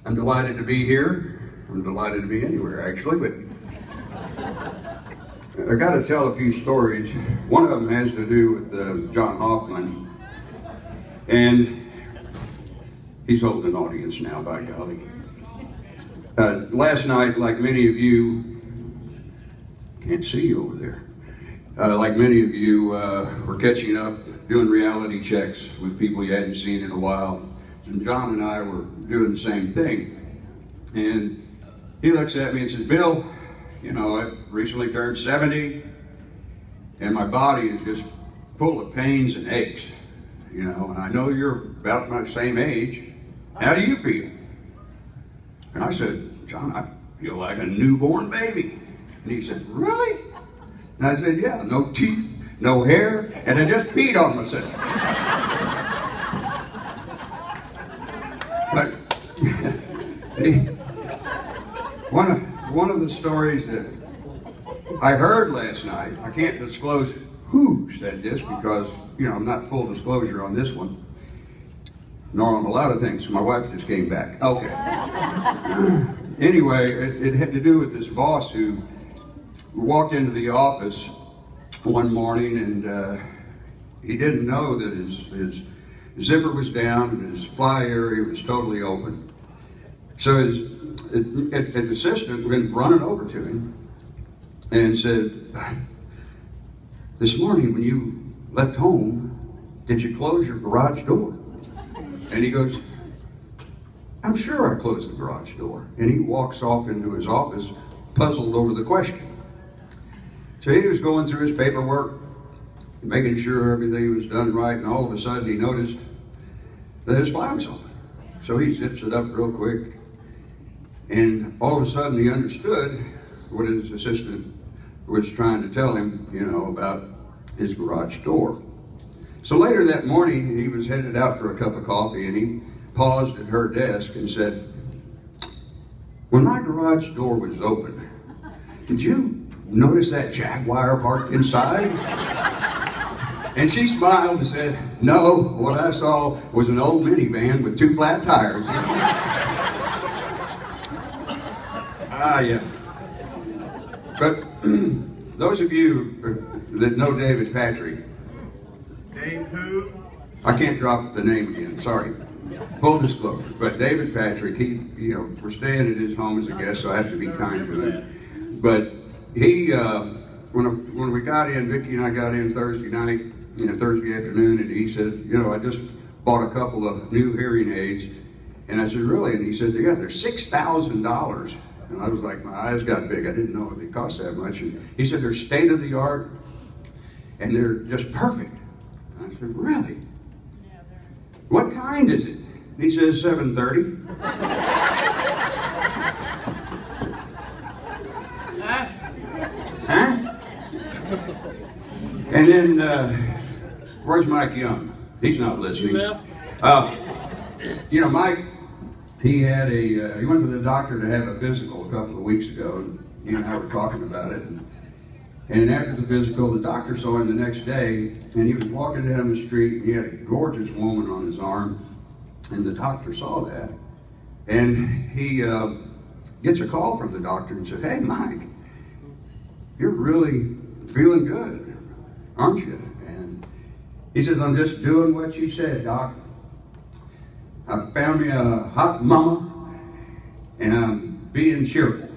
I'm delighted to be here. I'm delighted to be anywhere, actually, but I got to tell a few stories. One of them has to do with John Hoffman, and he's holding an audience now, by golly. Last night, like many of you, can't see you over there. Like many of you, were catching up, doing reality checks with people you hadn't seen in a while. And John and I were doing the same thing. And he looks at me and says, Bill, you know, I recently turned 70, and my body is just full of pains and aches. You know, and I know you're about my same age. How do you feel? And I said, John, I feel like a newborn baby. And he said, really? And I said, yeah, no teeth, no hair, and I just peed on myself. But one of the stories that I heard last night, I can't disclose who said this because, you know, I'm not full disclosure on this one, nor on a lot of things. My wife just came back. Okay. Anyway, it had to do with this boss who walked into the office one morning and he didn't know that his zipper was down and his fly area was totally open. So his assistant went running over to him and said, this morning when you left home, did you close your garage door? And he goes, I'm sure I closed the garage door. And he walks off into his office, puzzled over the question. So he was going through his paperwork, making sure everything was done right, and all of a sudden he noticed that his fly was open. So he zips it up real quick, and all of a sudden he understood what his assistant was trying to tell him, you know, about his garage door. So later that morning, he was headed out for a cup of coffee, and he paused at her desk and said, when my garage door was open, did you notice that Jaguar parked inside? And she smiled and said, no, what I saw was an old minivan with 2 flat tires. Yeah. But those of you that know David Patrick, Dave who? I can't drop the name again, sorry. Full disclosure, but David Patrick, he, you know, we're staying at his home as a guest, so I have to be kind to him. But he, when we got in, Vicki and I got in Thursday night, you know, Thursday afternoon, and he said, you know, I just bought a couple of new hearing aids. And I said, really? And he said, yeah, they're $6,000. And I was like, my eyes got big. I didn't know they cost that much. And he said, they're state of the art, and they're just perfect. And I said, really? What kind is it? He says, 730. Huh? And then, where's Mike Young? He's not listening. You know, Mike, he had he went to the doctor to have a physical a couple of weeks ago, and he and I were talking about it. And after the physical, the doctor saw him the next day, and he was walking down the street, and he had a gorgeous woman on his arm, and the doctor saw that. And he gets a call from the doctor and said, hey, Mike, you're really feeling good, aren't you? And he says, I'm just doing what you said, Doc. I found me a hot mama, and I'm being cheerful.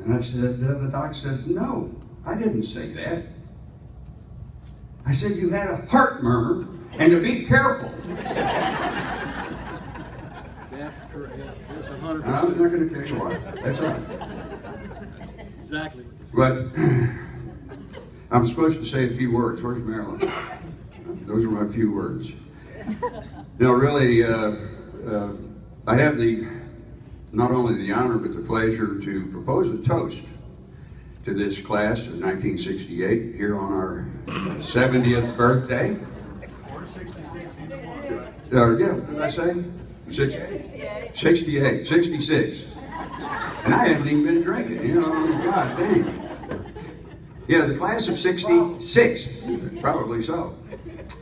And I said, the doc said, no, I didn't say that. I said, you had a heart murmur, and to be careful. That's correct. That's 100%. I'm not going to tell you what. That's right. Exactly. But I'm supposed to say a few words. Where's Marilyn? Those are my few words. You know, really, I have not only the honor but the pleasure to propose a toast to this class of 1968 here on our 70th birthday. Or 66. Yeah, what did I say? 68, 66. And I haven't even been drinking, you know, God dang. Yeah, the class of 66, probably so.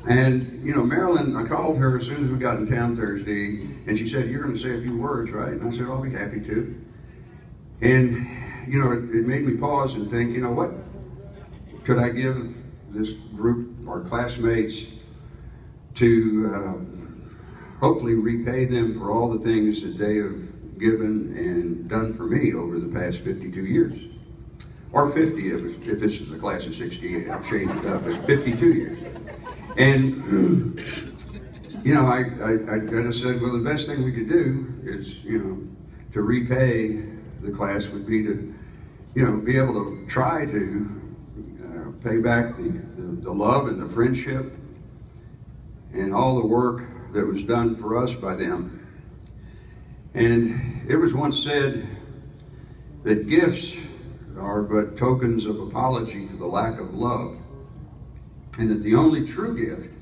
And, you know, Marilyn, I called her as soon as we got in town Thursday, and she said, "You're going to say a few words, right?" And I said, "I'll be happy to." And, you know, it made me pause and think, you know, what could I give this group, our classmates, to hopefully repay them for all the things that they have given and done for me over the past 52 years. Or 50 if it's the class of 68, I'll change it up, it's 52 years. And, you know, I kind of said, well, the best thing we could do is, you know, to repay the class would be to, you know, be able to try to pay back the love and the friendship and all the work that was done for us by them. And it was once said that gifts are but tokens of apology for the lack of love, and that the only true gift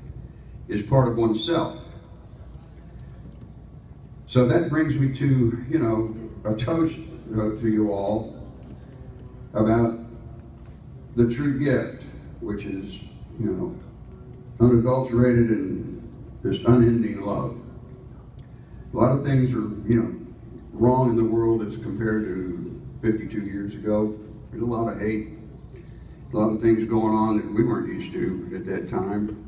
is part of oneself. So that brings me to, you know, a toast to you all about the true gift, which is, you know, unadulterated and just unending love. A lot of things are, you know, wrong in the world as compared to 52 years ago. There's a lot of hate, a lot of things going on that we weren't used to at that time.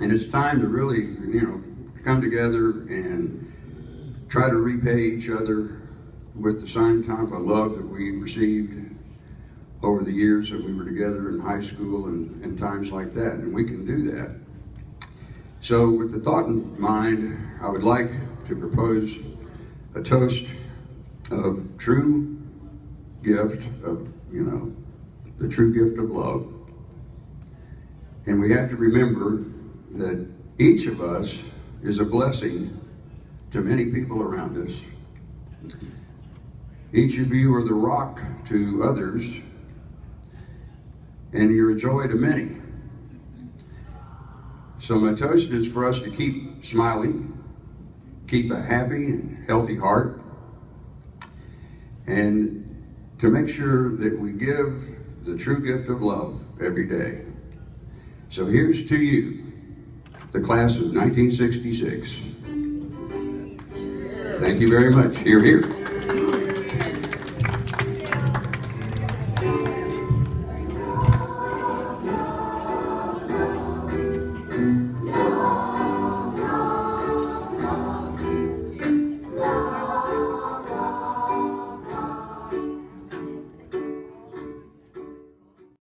And it's time to really, you know, come together and try to repay each other with the same type of love that we received over the years that we were together in high school and times like that. And we can do that. So with the thought in mind, I would like to propose a toast of true gift of, you know, the true gift of love. And we have to remember that each of us is a blessing to many people around us. Each of you are the rock to others, and you're a joy to many. So my toast is for us to keep smiling, keep a happy and healthy heart, and to make sure that we give the true gift of love every day. So here's to you, the class of 1966. Thank you very much. Hear, hear.